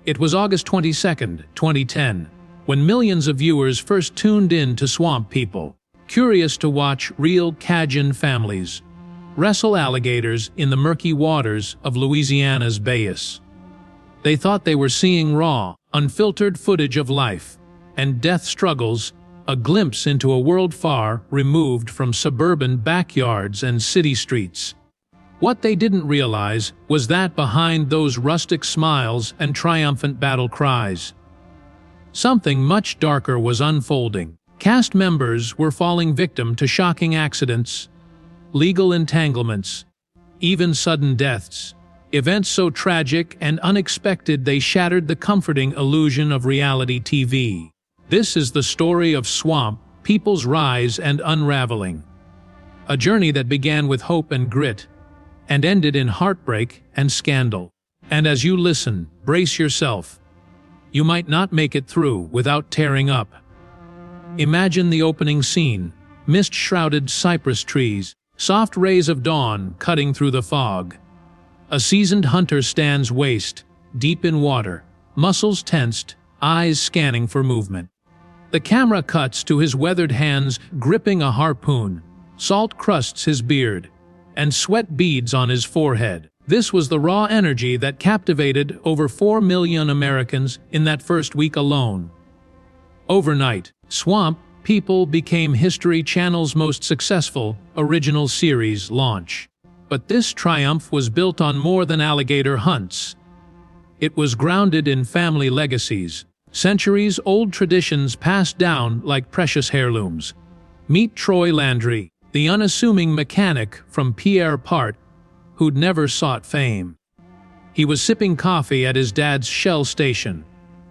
It was August 22nd, 2010, when millions of viewers first tuned in to Swamp People, curious to watch real Cajun families wrestle alligators in the murky waters of Louisiana's Bayous. They thought they were seeing raw, unfiltered footage of life and death struggles, a glimpse into a world far removed from suburban backyards and city streets. What they didn't realize was that behind those rustic smiles and triumphant battle cries, something much darker was unfolding. Cast members were falling victim to shocking accidents, legal entanglements, even sudden deaths. Events so tragic and unexpected they shattered the comforting illusion of reality TV. This is the story of Swamp People's rise and unraveling. A journey that began with hope and grit, and ended in heartbreak and scandal. And as you listen, brace yourself. You might not make it through without tearing up. Imagine the opening scene: mist-shrouded cypress trees, soft rays of dawn cutting through the fog. A seasoned hunter stands waist, deep in water, muscles tensed, eyes scanning for movement. The camera cuts to his weathered hands gripping a harpoon. Salt crusts his beard, and sweat beads on his forehead. This was the raw energy that captivated over 4 million Americans in that first week alone. Overnight, Swamp People became History Channel's most successful original series launch. But this triumph was built on more than alligator hunts. It was grounded in family legacies, centuries-old traditions passed down like precious heirlooms. Meet Troy Landry, the unassuming mechanic from Pierre Part, who'd never sought fame. He was sipping coffee at his dad's Shell station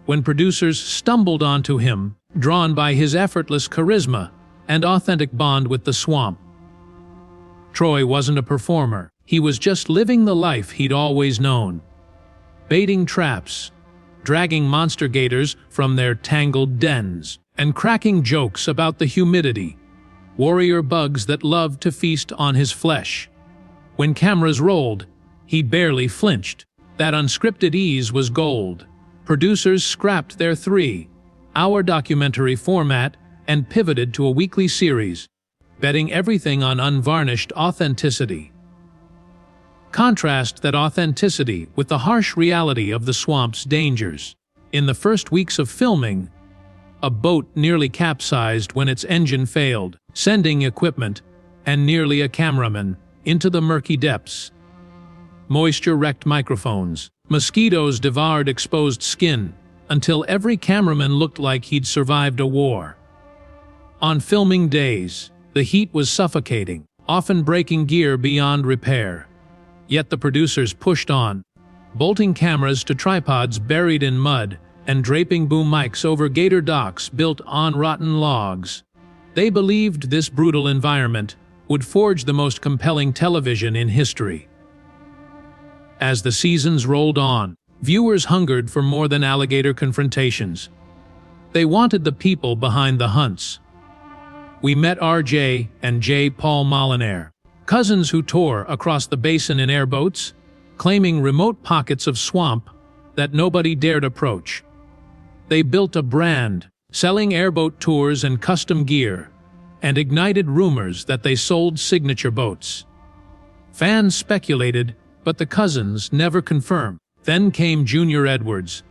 when producers stumbled onto him, drawn by his effortless charisma and authentic bond with the swamp. Troy wasn't a performer, he was just living the life he'd always known. Baiting traps, dragging monster gators from their tangled dens, and cracking jokes about the humidity, warrior bugs that loved to feast on his flesh. When cameras rolled, he barely flinched. That unscripted ease was gold. Producers scrapped their 3-hour documentary format and pivoted to a weekly series, betting everything on unvarnished authenticity. Contrast that authenticity with the harsh reality of the swamp's dangers. In the first weeks of filming, a boat nearly capsized when its engine failed, sending equipment, and nearly a cameraman, into the murky depths. Moisture wrecked microphones. Mosquitoes devoured exposed skin, until every cameraman looked like he'd survived a war. On filming days, the heat was suffocating, often breaking gear beyond repair. Yet the producers pushed on, bolting cameras to tripods buried in mud and draping boom mics over gator docks built on rotten logs. They believed this brutal environment would forge the most compelling television in history. As the seasons rolled on, viewers hungered for more than alligator confrontations. They wanted the people behind the hunts. We met RJ and J. Paul Molinaire, cousins who tore across the basin in airboats, claiming remote pockets of swamp that nobody dared approach. They built a brand, selling airboat tours and custom gear, and ignited rumors that they sold signature boats. Fans speculated, but the cousins never confirmed. Then came Junior Edwards,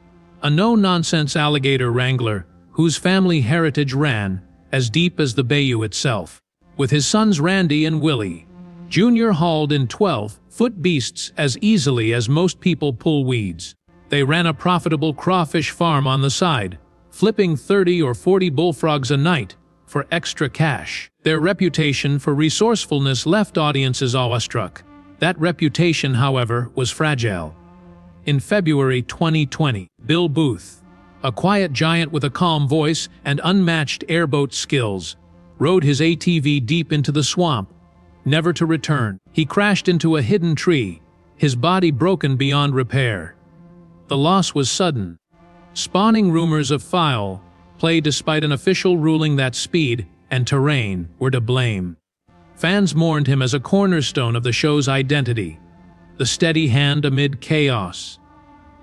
a no-nonsense alligator wrangler whose family heritage ran as deep as the bayou itself. With his sons Randy and Willie, Junior hauled in 12-foot beasts as easily as most people pull weeds. They ran a profitable crawfish farm on the side, flipping 30 or 40 bullfrogs a night for extra cash. Their reputation for resourcefulness left audiences awestruck. That reputation, however, was fragile. In February 2020, Bill Booth, a quiet giant with a calm voice and unmatched airboat skills, rode his ATV deep into the swamp, never to return. He crashed into a hidden tree, his body broken beyond repair. The loss was sudden, spawning rumors of foul play despite an official ruling that speed and terrain were to blame. Fans mourned him as a cornerstone of the show's identity, the steady hand amid chaos.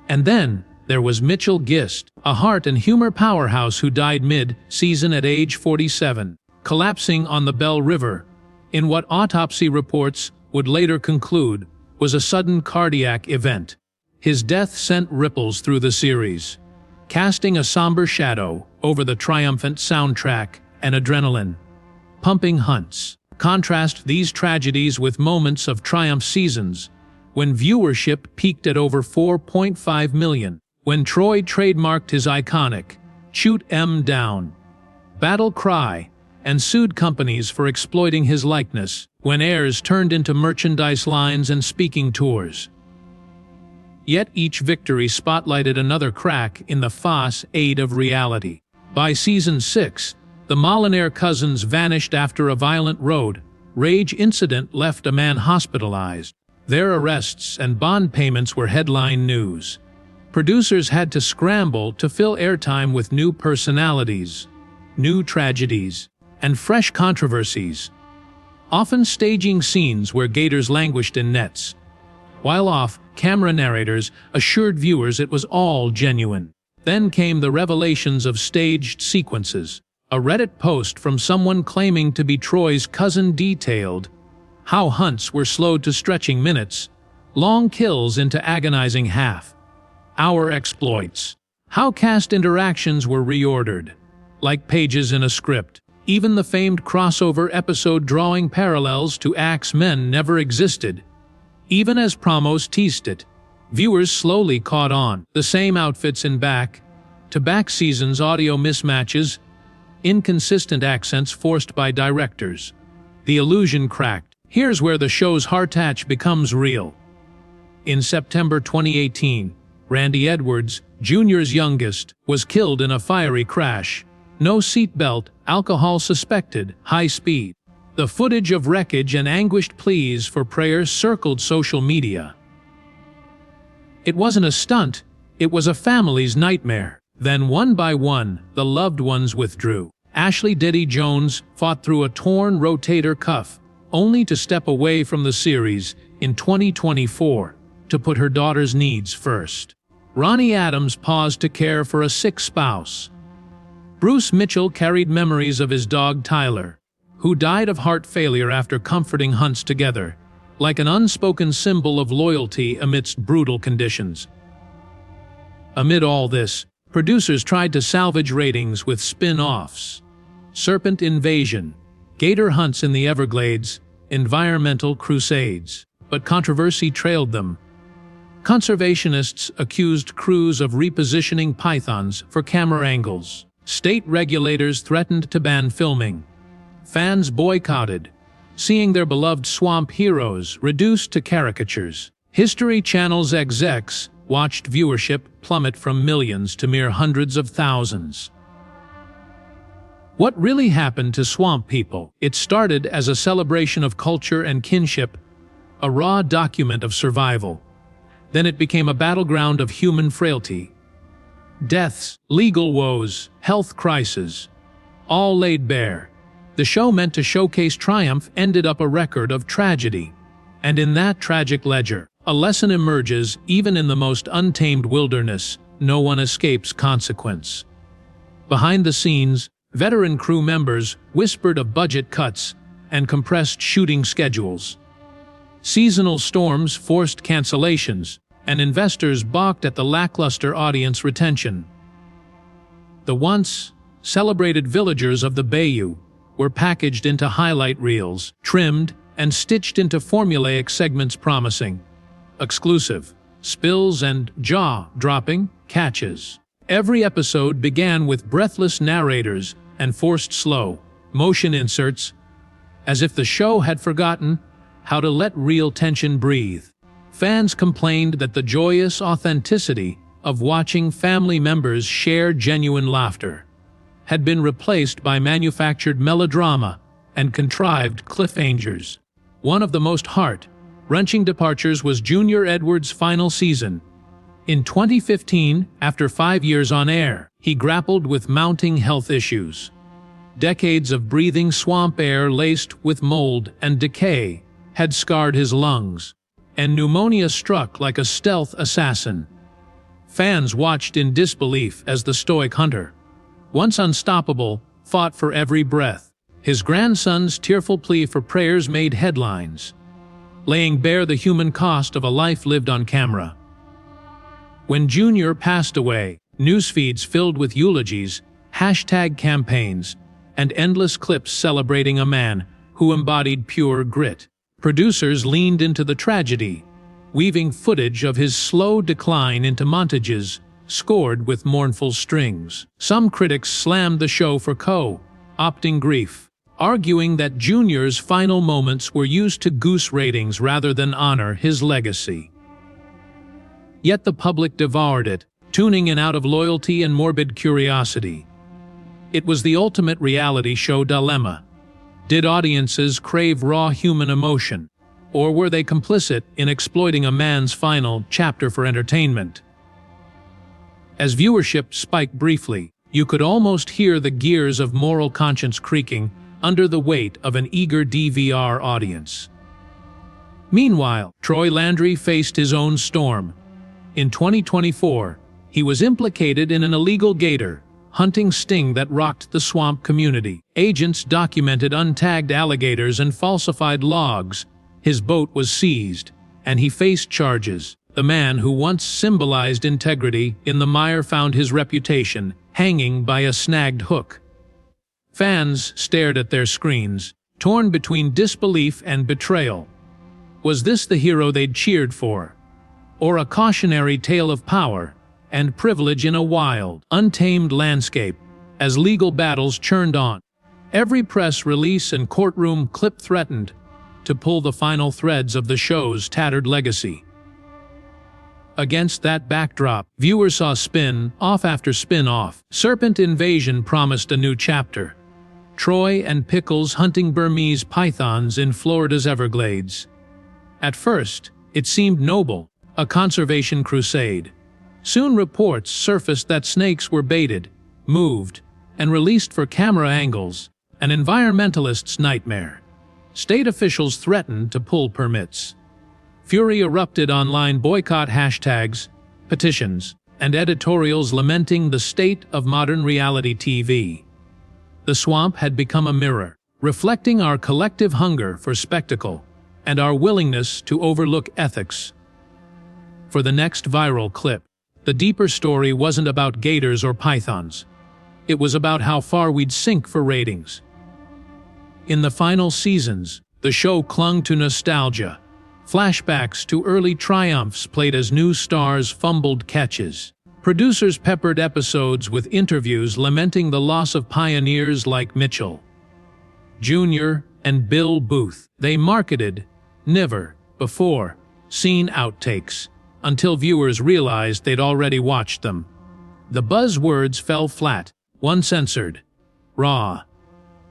And then, There was Mitchell Gist, a heart and humor powerhouse who died mid-season at age 47, collapsing on the Bell River, in what autopsy reports would later conclude was a sudden cardiac event. His death sent ripples through the series, casting a somber shadow over the triumphant soundtrack and adrenaline-pumping hunts. Contrast these tragedies with moments of triumph seasons, when viewership peaked at over 4.5 million, when Troy trademarked his iconic "Shoot 'em down" battle cry and sued companies for exploiting his likeness, when airs turned into merchandise lines and speaking tours. Yet each victory spotlighted another crack in the facade of reality. By season 6, the Molinaire cousins vanished after a violent road rage incident left a man hospitalized. Their arrests and bond payments were headline news. Producers had to scramble to fill airtime with new personalities, new tragedies, and fresh controversies, often staging scenes where gators languished in nets, while off-camera narrators assured viewers it was all genuine. Then came the revelations of staged sequences. A Reddit post from someone claiming to be Troy's cousin detailed how hunts were slowed to stretching minutes, long kills into agonizing half-hour exploits, how cast interactions were reordered, like pages in a script. Even the famed crossover episode drawing parallels to X-Men never existed. Even as promos teased it, viewers slowly caught on. The same outfits in back-to-back seasons, audio mismatches, inconsistent accents forced by directors. The illusion cracked. Here's where the show's heartache becomes real. In September 2018, Randy Edwards, Jr.'s youngest, was killed in a fiery crash. No seatbelt, alcohol suspected, high speed. The footage of wreckage and anguished pleas for prayers circled social media. It wasn't a stunt, it was a family's nightmare. Then one by one, the loved ones withdrew. Ashley Diddy Jones fought through a torn rotator cuff, only to step away from the series in 2024 to put her daughter's needs first. Ronnie Adams paused to care for a sick spouse. Bruce Mitchell carried memories of his dog Tyler, who died of heart failure after comforting hunts together, like an unspoken symbol of loyalty amidst brutal conditions. Amid all this, producers tried to salvage ratings with spin-offs: Serpent Invasion, Gator Hunts in the Everglades, Environmental Crusades. But controversy trailed them. Conservationists accused crews of repositioning pythons for camera angles. State regulators threatened to ban filming. Fans boycotted, seeing their beloved swamp heroes reduced to caricatures. History Channel's execs watched viewership plummet from millions to mere hundreds of thousands. What really happened to Swamp People? It started as a celebration of culture and kinship, a raw document of survival. Then it became a battleground of human frailty. Deaths, legal woes, health crises, all laid bare. The show meant to showcase triumph ended up a record of tragedy. And in that tragic ledger, a lesson emerges: even in the most untamed wilderness, no one escapes consequence. Behind the scenes, veteran crew members whispered of budget cuts and compressed shooting schedules. Seasonal storms forced cancellations, and investors balked at the lackluster audience retention. The once celebrated villagers of the Bayou were packaged into highlight reels, trimmed and stitched into formulaic segments promising exclusive spills and jaw-dropping catches. Every episode began with breathless narrators and forced slow-motion inserts, as if the show had forgotten how to let real tension breathe. Fans complained that the joyous authenticity of watching family members share genuine laughter had been replaced by manufactured melodrama and contrived cliffhangers. One of the most heart-wrenching departures was Junior Edwards' final season. In 2015, after 5 years on air, he grappled with mounting health issues. Decades of breathing swamp air laced with mold and decay had scarred his lungs, and pneumonia struck like a stealth assassin. Fans watched in disbelief as the stoic hunter, once unstoppable, fought for every breath. His grandson's tearful plea for prayers made headlines, laying bare the human cost of a life lived on camera. When Junior passed away, newsfeeds filled with eulogies, hashtag campaigns, and endless clips celebrating a man who embodied pure grit. Producers leaned into the tragedy, weaving footage of his slow decline into montages scored with mournful strings. Some critics slammed the show for co-opting grief, arguing that Junior's final moments were used to goose ratings rather than honor his legacy. Yet the public devoured it, tuning in out of loyalty and morbid curiosity. It was the ultimate reality show dilemma. Did audiences crave raw human emotion, or were they complicit in exploiting a man's final chapter for entertainment? As viewership spiked briefly, you could almost hear the gears of moral conscience creaking under the weight of an eager DVR audience. Meanwhile, Troy Landry faced his own storm. In 2024, he was implicated in an illegal gator hunting sting that rocked the swamp community. Agents documented untagged alligators and falsified logs. His boat was seized, and he faced charges. The man who once symbolized integrity in the mire found his reputation hanging by a snagged hook. Fans stared at their screens, torn between disbelief and betrayal. Was this the hero they'd cheered for? Or a cautionary tale of power and privilege in a wild, untamed landscape as legal battles churned on? Every press release and courtroom clip threatened to pull the final threads of the show's tattered legacy. Against that backdrop, viewers saw spin-off after spin-off. Serpent Invasion promised a new chapter. Troy and Pickles hunting Burmese pythons in Florida's Everglades. At first, it seemed noble, a conservation crusade. Soon reports surfaced that snakes were baited, moved, and released for camera angles, an environmentalist's nightmare. State officials threatened to pull permits. Fury erupted online, boycott hashtags, petitions, and editorials lamenting the state of modern reality TV. The swamp had become a mirror, reflecting our collective hunger for spectacle and our willingness to overlook ethics. For the next viral clip, the deeper story wasn't about gators or pythons. It was about how far we'd sink for ratings. In the final seasons, the show clung to nostalgia. Flashbacks to early triumphs played as new stars fumbled catches. Producers peppered episodes with interviews lamenting the loss of pioneers like Mitchell, Jr., and Bill Booth. They marketed never-before-seen outtakes until viewers realized they'd already watched them. The buzzwords fell flat, uncensored, raw,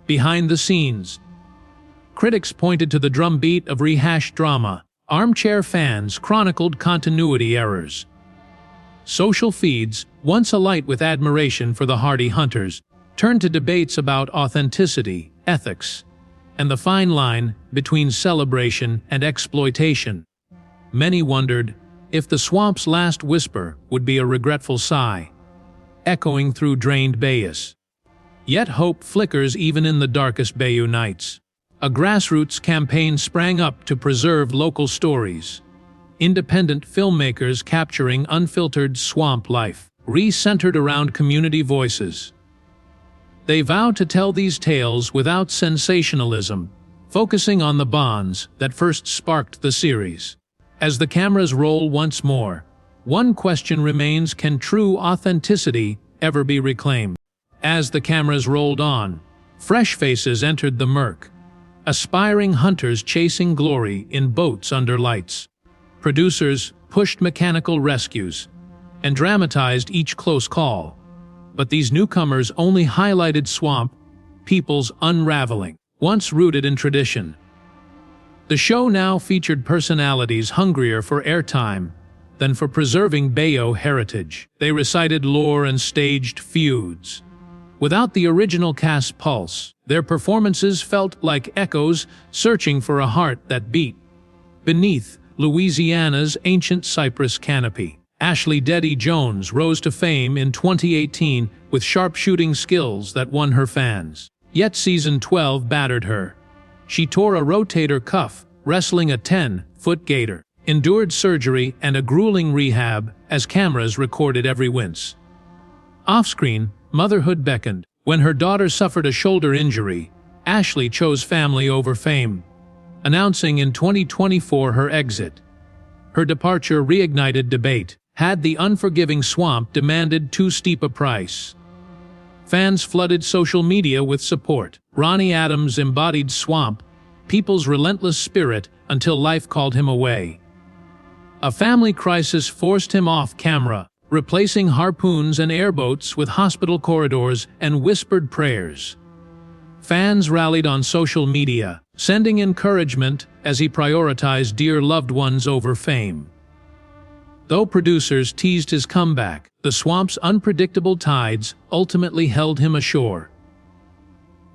behind the scenes. Critics pointed to the drumbeat of rehashed drama. Armchair fans chronicled continuity errors. Social feeds, once alight with admiration for the hardy hunters, turned to debates about authenticity, ethics, and the fine line between celebration and exploitation. Many wondered if the swamp's last whisper would be a regretful sigh, echoing through drained bayous. Yet hope flickers even in the darkest bayou nights. A grassroots campaign sprang up to preserve local stories. Independent filmmakers capturing unfiltered swamp life, re-centered around community voices. They vowed to tell these tales without sensationalism, focusing on the bonds that first sparked the series. As the cameras roll once more, one question remains: can true authenticity ever be reclaimed? As the cameras rolled on, fresh faces entered the murk. Aspiring hunters chasing glory in boats under lights. Producers pushed mechanical rescues and dramatized each close call. But these newcomers only highlighted swamp people's unraveling, once rooted in tradition. The show now featured personalities hungrier for airtime than for preserving bayou heritage. They recited lore and staged feuds. Without the original cast's pulse, their performances felt like echoes searching for a heart that beat beneath Louisiana's ancient cypress canopy. Ashley "Deddy" Jones rose to fame in 2018 with sharpshooting skills that won her fans. Yet Season 12 battered her. She tore a rotator cuff, wrestling a 10-foot gator, endured surgery and a grueling rehab as cameras recorded every wince. Off-screen, motherhood beckoned. When her daughter suffered a shoulder injury, Ashley chose family over fame, announcing in 2024 her exit. Her departure reignited debate. Had the unforgiving Swamp demanded too steep a price? Fans flooded social media with support. Ronnie Adams embodied Swamp, people's relentless spirit until life called him away. A family crisis forced him off camera, replacing harpoons and airboats with hospital corridors and whispered prayers. Fans rallied on social media, sending encouragement as he prioritized dear loved ones over fame. Though producers teased his comeback, the Swamp's unpredictable tides ultimately held him ashore.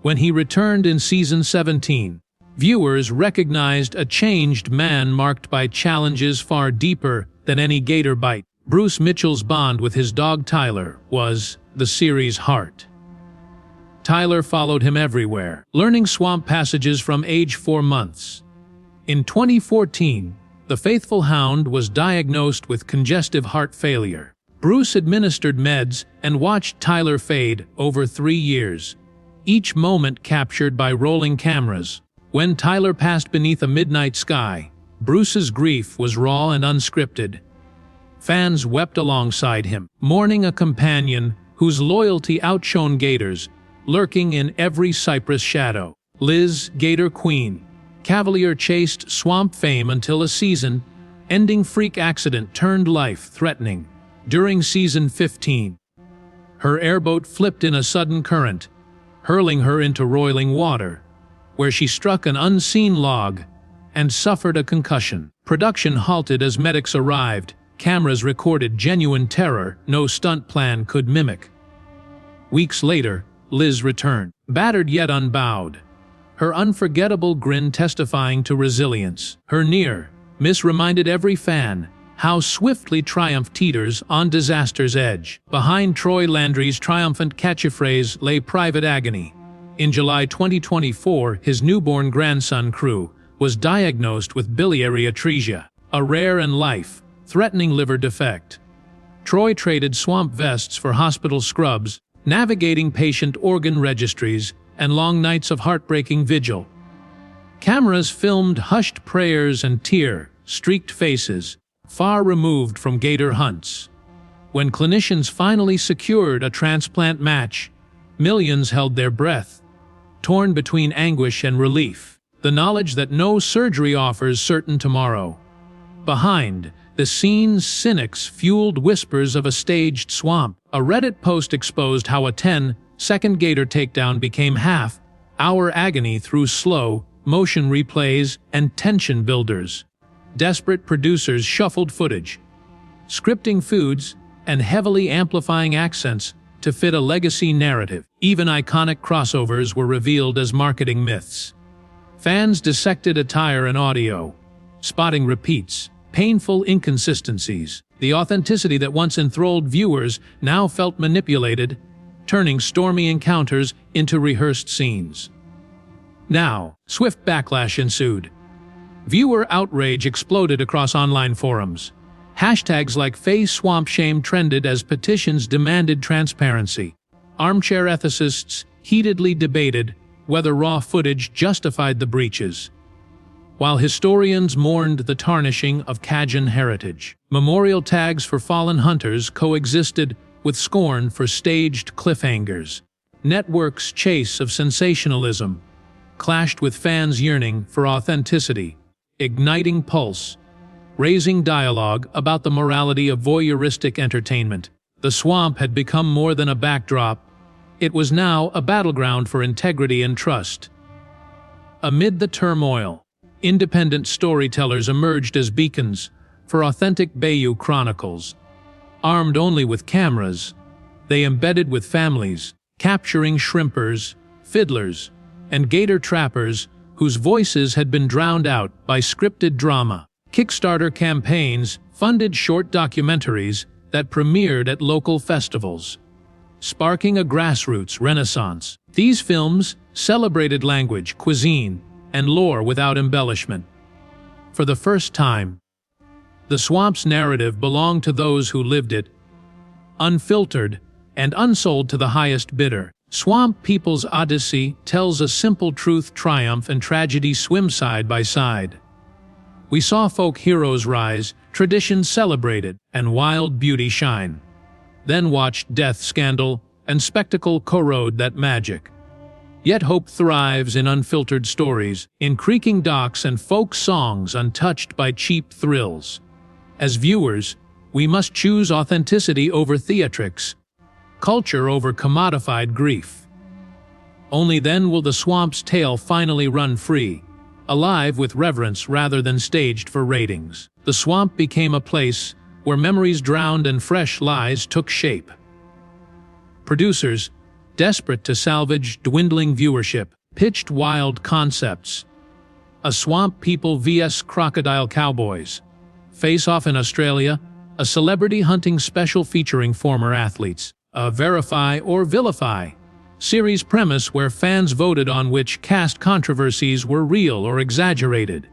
When he returned in Season 17, viewers recognized a changed man marked by challenges far deeper than any gator bite. Bruce Mitchell's bond with his dog Tyler was the series' heart. Tyler followed him everywhere, learning Swamp passages from age 4 months. In 2014, the faithful hound was diagnosed with congestive heart failure. Bruce administered meds and watched Tyler fade over 3 years, each moment captured by rolling cameras. When Tyler passed beneath a midnight sky, Bruce's grief was raw and unscripted. Fans wept alongside him, mourning a companion whose loyalty outshone gators, lurking in every cypress shadow. Liz, Gator Queen, Cavalier chased Swamp fame until a season-ending freak accident turned life-threatening. During Season 15, her airboat flipped in a sudden current, hurling her into roiling water, where she struck an unseen log and suffered a concussion. Production halted as medics arrived. Cameras recorded genuine terror no stunt plan could mimic. Weeks later, Liz returned, battered yet unbowed, her unforgettable grin testifying to resilience. Her near-miss reminded every fan how swiftly triumph teeters on disaster's edge. Behind Troy Landry's triumphant catchphrase lay private agony. In July 2024, his newborn grandson, Crew, was diagnosed with biliary atresia, a rare and life-threatening liver defect. Troy traded Swamp vests for hospital scrubs, navigating patient organ registries and long nights of heartbreaking vigil. Cameras filmed hushed prayers and tear-streaked faces, far removed from gator hunts. When clinicians finally secured a transplant match, millions held their breath, torn between anguish and relief, the knowledge that no surgery offers certain tomorrow. Behind the scenes, cynics fueled whispers of a staged Swamp. A Reddit post exposed how a 10-second gator takedown became half-hour agony through slow-motion replays and tension builders. Desperate producers shuffled footage, scripting foods and heavily amplifying accents to fit a legacy narrative. Even iconic crossovers were revealed as marketing myths. Fans dissected attire and audio, spotting repeats, painful inconsistencies. The authenticity that once enthralled viewers now felt manipulated, turning stormy encounters into rehearsed scenes. Now, swift backlash ensued. Viewer outrage exploded across online forums. Hashtags like #FaceSwampShame trended as petitions demanded transparency. Armchair ethicists heatedly debated whether raw footage justified the breaches, while historians mourned the tarnishing of Cajun heritage. Memorial tags for fallen hunters coexisted with scorn for staged cliffhangers. Networks' chase of sensationalism clashed with fans' yearning for authenticity, igniting pulse, raising dialogue about the morality of voyeuristic entertainment. The Swamp had become more than a backdrop. It was now a battleground for integrity and trust. Amid the turmoil, independent storytellers emerged as beacons for authentic Bayou chronicles. Armed only with cameras, they embedded with families, capturing shrimpers, fiddlers, and gator trappers whose voices had been drowned out by scripted drama. Kickstarter campaigns funded short documentaries that premiered at local festivals, sparking a grassroots renaissance. These films celebrated language, cuisine, and lore without embellishment. For the first time, the swamp's narrative belonged to those who lived it, unfiltered and unsold to the highest bidder. Swamp People's Odyssey tells a simple truth: triumph and tragedy swim side by side. We saw folk heroes rise, traditions celebrated, and wild beauty shine. Then watched death, scandal, and spectacle corrode that magic. Yet hope thrives in unfiltered stories, in creaking docks and folk songs untouched by cheap thrills. As viewers, we must choose authenticity over theatrics, culture over commodified grief. Only then will the swamp's tale finally run free, alive with reverence rather than staged for ratings. The swamp became a place where memories drowned and fresh lies took shape. Producers, desperate to salvage dwindling viewership, pitched wild concepts. A Swamp People vs. Crocodile Cowboys. Face Off in Australia, a celebrity hunting special featuring former athletes. A Verify or Vilify series premise where fans voted on which cast controversies were real or exaggerated.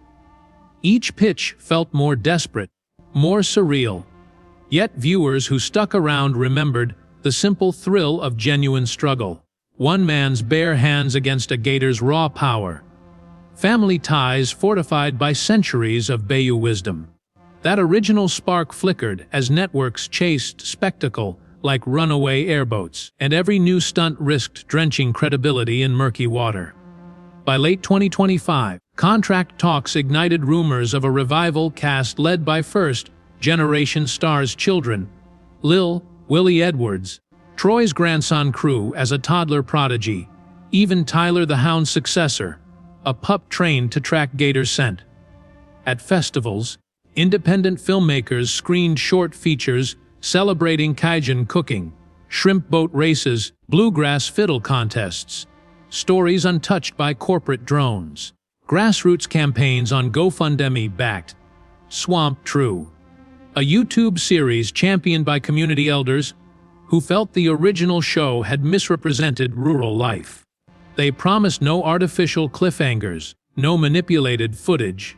Each pitch felt more desperate, more surreal. Yet viewers who stuck around remembered the simple thrill of genuine struggle. One man's bare hands against a gator's raw power. Family ties fortified by centuries of Bayou wisdom. That original spark flickered as networks chased spectacle like runaway airboats, and every new stunt risked drenching credibility in murky water. By late 2025, contract talks ignited rumors of a revival cast led by first-generation stars' children, Willie Edwards, Troy's grandson Crew as a toddler prodigy, even Tyler the Hound's successor, a pup trained to track gator scent. At festivals, independent filmmakers screened short features celebrating Cajun cooking, shrimp boat races, bluegrass fiddle contests, stories untouched by corporate drones. Grassroots campaigns on GoFundMe backed Swamp True, a YouTube series championed by community elders who felt the original show had misrepresented rural life. They promised no artificial cliffhangers, no manipulated footage,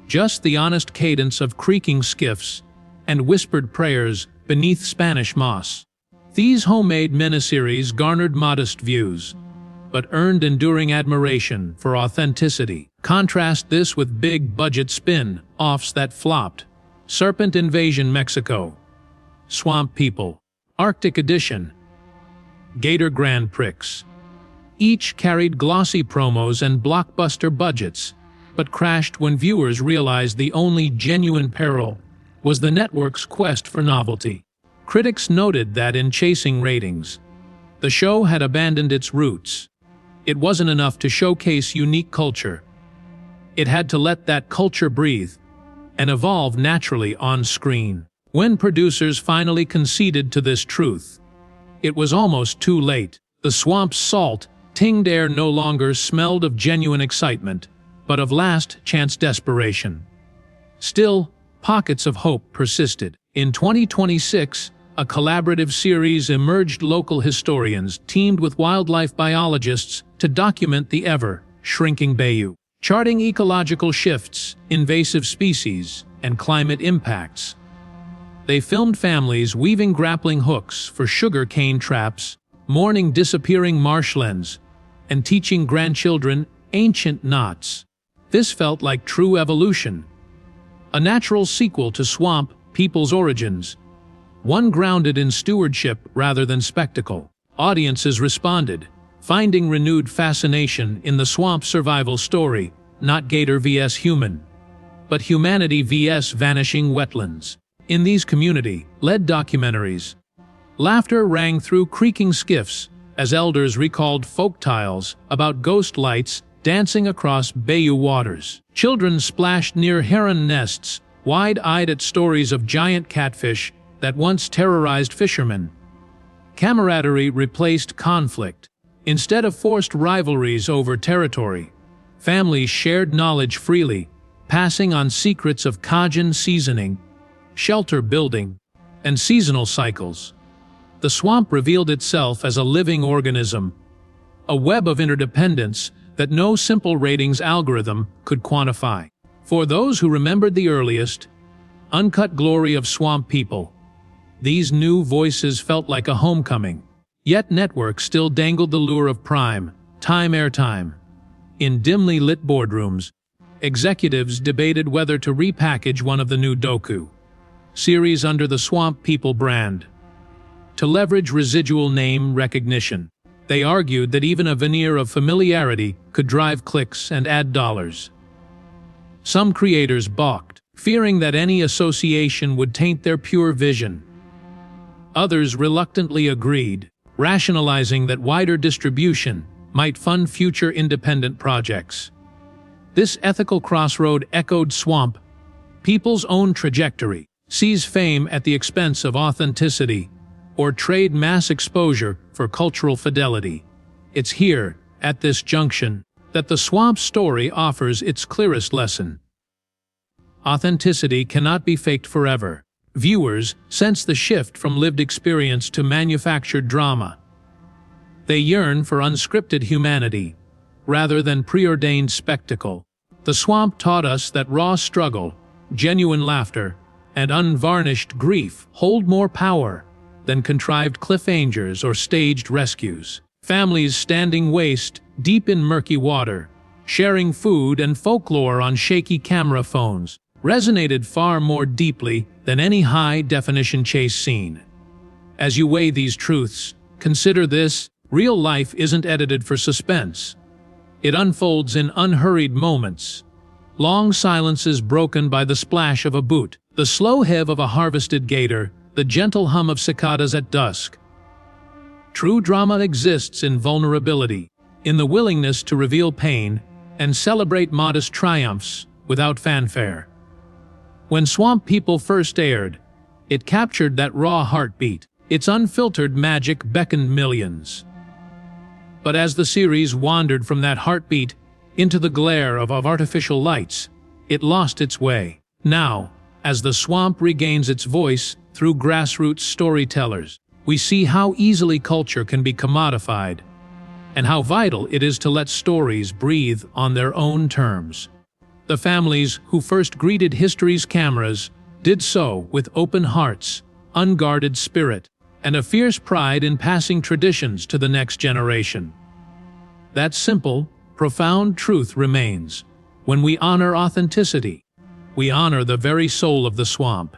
just the honest cadence of creaking skiffs and whispered prayers beneath Spanish moss. These homemade miniseries garnered modest views, but earned enduring admiration for authenticity. Contrast this with big-budget spin-offs that flopped. Serpent Invasion Mexico, Swamp People, Arctic Edition, Gator Grand Prix. Each carried glossy promos and blockbuster budgets, but crashed when viewers realized the only genuine peril was the network's quest for novelty. Critics noted that in chasing ratings, the show had abandoned its roots. It wasn't enough to showcase unique culture. It had to let that culture breathe and evolve naturally on screen. When producers finally conceded to this truth, it was almost too late. The swamp's salt-tinged air no longer smelled of genuine excitement, but of last-chance desperation. Still, pockets of hope persisted. In 2026, a collaborative series emerged. Local historians teamed with wildlife biologists to document the ever-shrinking bayou, charting ecological shifts, invasive species, and climate impacts. They filmed families weaving grappling hooks for sugar cane traps, mourning disappearing marshlands, and teaching grandchildren ancient knots. This felt like true evolution, a natural sequel to Swamp People's origins, one grounded in stewardship rather than spectacle. Audiences responded, finding renewed fascination in the swamp survival story, not gator vs. human, but humanity vs. vanishing wetlands. In these community-led documentaries, laughter rang through creaking skiffs as elders recalled folk tales about ghost lights dancing across bayou waters. Children splashed near heron nests, wide-eyed at stories of giant catfish that once terrorized fishermen. Camaraderie replaced conflict. Instead of forced rivalries over territory, families shared knowledge freely, passing on secrets of Cajun seasoning, shelter building, and seasonal cycles. The swamp revealed itself as a living organism, a web of interdependence that no simple ratings algorithm could quantify. For those who remembered the earliest, uncut glory of swamp people, these new voices felt like a homecoming. Yet networks still dangled the lure of prime time airtime. In dimly lit boardrooms, executives debated whether to repackage one of the new docu series under the Swamp People brand. To leverage residual name recognition, they argued that even a veneer of familiarity could drive clicks and add dollars. Some creators balked, fearing that any association would taint their pure vision. Others reluctantly agreed, rationalizing that wider distribution might fund future independent projects. This ethical crossroad echoed Swamp People's own trajectory: seize fame at the expense of authenticity, or trade mass exposure for cultural fidelity. It's here, at this junction, that the Swamp story offers its clearest lesson. Authenticity cannot be faked forever. Viewers sense the shift from lived experience to manufactured drama. They yearn for unscripted humanity, rather than preordained spectacle. The Swamp taught us that raw struggle, genuine laughter, and unvarnished grief hold more power than contrived cliffhangers or staged rescues. Families standing waist deep in murky water, sharing food and folklore on shaky camera phones, resonated far more deeply than any high-definition chase scene. As you weigh these truths, consider this: real life isn't edited for suspense. It unfolds in unhurried moments. Long silences broken by the splash of a boot, the slow heave of a harvested gator, the gentle hum of cicadas at dusk. True drama exists in vulnerability, in the willingness to reveal pain and celebrate modest triumphs without fanfare. When Swamp People first aired, it captured that raw heartbeat. Its unfiltered magic beckoned millions. But as the series wandered from that heartbeat into the glare of artificial lights, it lost its way. Now, as the swamp regains its voice through grassroots storytellers, we see how easily culture can be commodified, and how vital it is to let stories breathe on their own terms. The families who first greeted history's cameras did so with open hearts, unguarded spirit, and a fierce pride in passing traditions to the next generation. That simple, profound truth remains: when we honor authenticity, we honor the very soul of the swamp.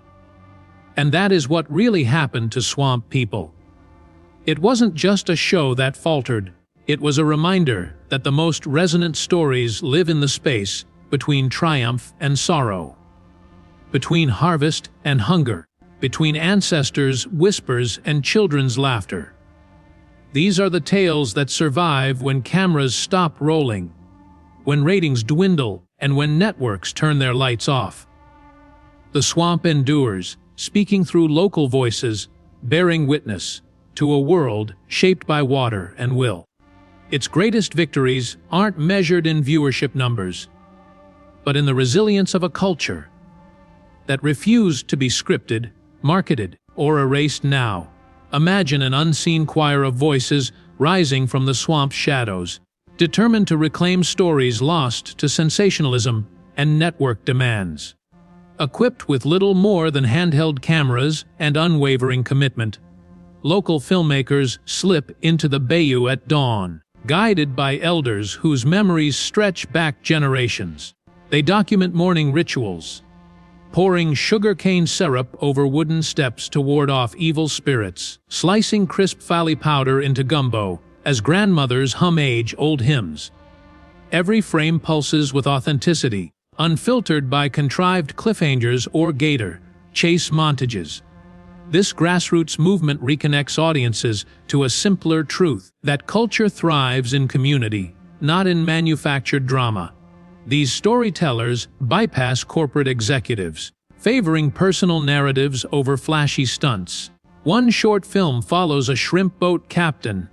And that is what really happened to Swamp People. It wasn't just a show that faltered, it was a reminder that the most resonant stories live in the space between triumph and sorrow, between harvest and hunger, between ancestors' whispers and children's laughter. These are the tales that survive when cameras stop rolling, when ratings dwindle, and when networks turn their lights off. The swamp endures, speaking through local voices, bearing witness to a world shaped by water and will. Its greatest victories aren't measured in viewership numbers, but in the resilience of a culture that refused to be scripted, marketed, or erased. Now, imagine an unseen choir of voices rising from the swamp's shadows, determined to reclaim stories lost to sensationalism and network demands. Equipped with little more than handheld cameras and unwavering commitment, local filmmakers slip into the bayou at dawn, guided by elders whose memories stretch back generations. They document morning rituals, pouring sugarcane syrup over wooden steps to ward off evil spirits, slicing crisp fali powder into gumbo as grandmothers hum age-old hymns. Every frame pulses with authenticity, unfiltered by contrived cliffhangers or gator chase montages. This grassroots movement reconnects audiences to a simpler truth: that culture thrives in community, not in manufactured drama. These storytellers bypass corporate executives, favoring personal narratives over flashy stunts. One short film follows a shrimp boat captain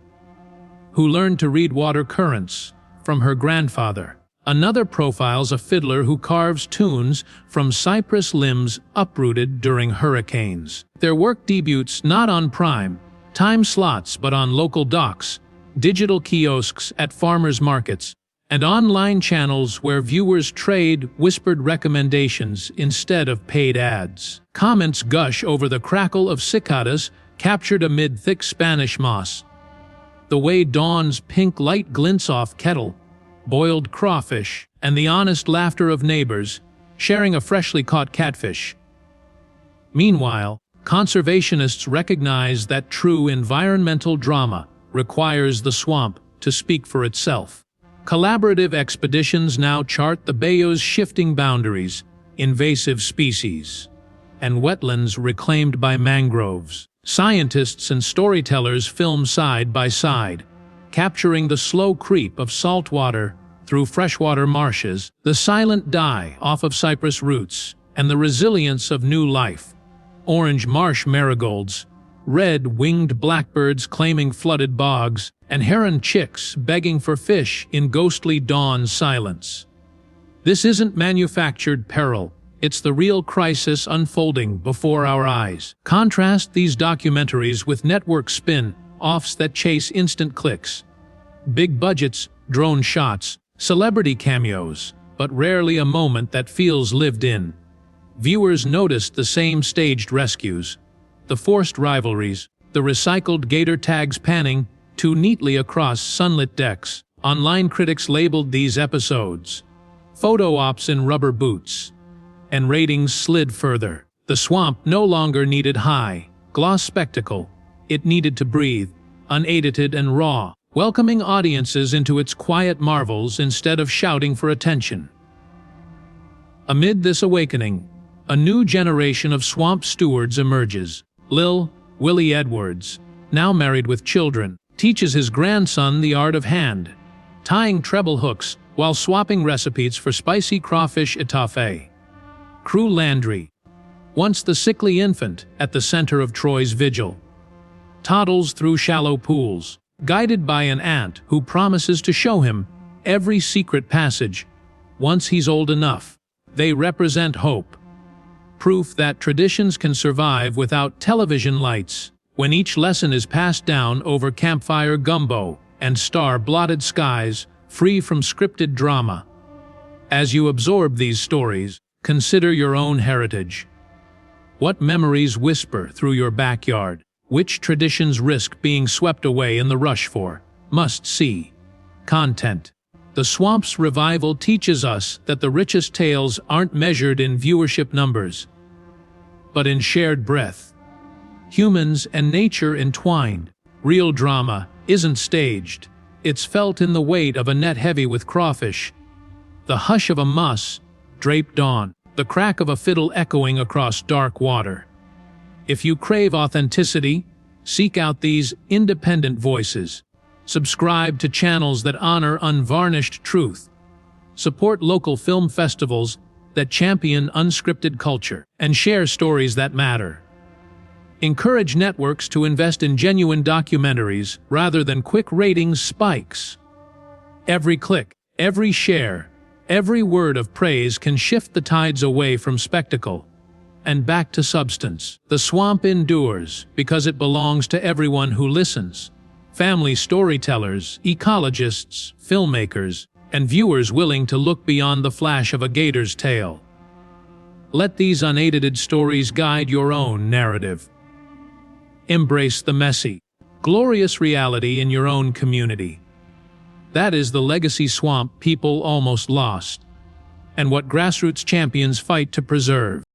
who learned to read water currents from her grandfather. Another profiles a fiddler who carves tunes from cypress limbs uprooted during hurricanes. Their work debuts not on prime time slots but on local docks, digital kiosks at farmers' markets, and online channels where viewers trade whispered recommendations instead of paid ads. Comments gush over the crackle of cicadas captured amid thick Spanish moss, the way dawn's pink light glints off kettle, boiled crawfish, and the honest laughter of neighbors sharing a freshly caught catfish. Meanwhile, conservationists recognize that true environmental drama requires the swamp to speak for itself. Collaborative expeditions now chart the bayou's shifting boundaries, invasive species, and wetlands reclaimed by mangroves. Scientists and storytellers film side by side, capturing the slow creep of salt water through freshwater marshes, the silent die-off of cypress roots, and the resilience of new life. Orange marsh marigolds, red-winged blackbirds claiming flooded bogs, and heron chicks begging for fish in ghostly dawn silence. This isn't manufactured peril, it's the real crisis unfolding before our eyes. Contrast these documentaries with network spin-offs that chase instant clicks. Big budgets, drone shots, celebrity cameos, but rarely a moment that feels lived in. Viewers noticed the same staged rescues, the forced rivalries, the recycled gator tags panning too neatly across sunlit decks. Online critics labeled these episodes photo ops in rubber boots, and ratings slid further. The swamp no longer needed high, gloss spectacle. It needed to breathe, unedited and raw, welcoming audiences into its quiet marvels instead of shouting for attention. Amid this awakening, a new generation of swamp stewards emerges. Willie Edwards, now married with children, teaches his grandson the art of hand, tying treble hooks while swapping recipes for spicy crawfish etouffee. Crew Landry, once the sickly infant at the center of Troy's vigil, toddles through shallow pools, guided by an aunt who promises to show him every secret passage once he's old enough. They represent hope, proof that traditions can survive without television lights, when each lesson is passed down over campfire gumbo and star-blotted skies, free from scripted drama. As you absorb these stories, consider your own heritage. What memories whisper through your backyard? Which traditions risk being swept away in the rush for must-see content? The Swamp's revival teaches us that the richest tales aren't measured in viewership numbers, but in shared breath. Humans and nature entwined. Real drama isn't staged. It's felt in the weight of a net heavy with crawfish, the hush of a muss draped dawn, the crack of a fiddle echoing across dark water. If you crave authenticity, seek out these independent voices. Subscribe to channels that honor unvarnished truth. Support local film festivals that champion unscripted culture and share stories that matter. Encourage networks to invest in genuine documentaries rather than quick ratings spikes. Every click, every share, every word of praise can shift the tides away from spectacle and back to substance. The Swamp endures because it belongs to everyone who listens. Family storytellers, ecologists, filmmakers, and viewers willing to look beyond the flash of a gator's tail. Let these unedited stories guide your own narrative. Embrace the messy, glorious reality in your own community. That is the legacy swamp people almost lost, and what grassroots champions fight to preserve.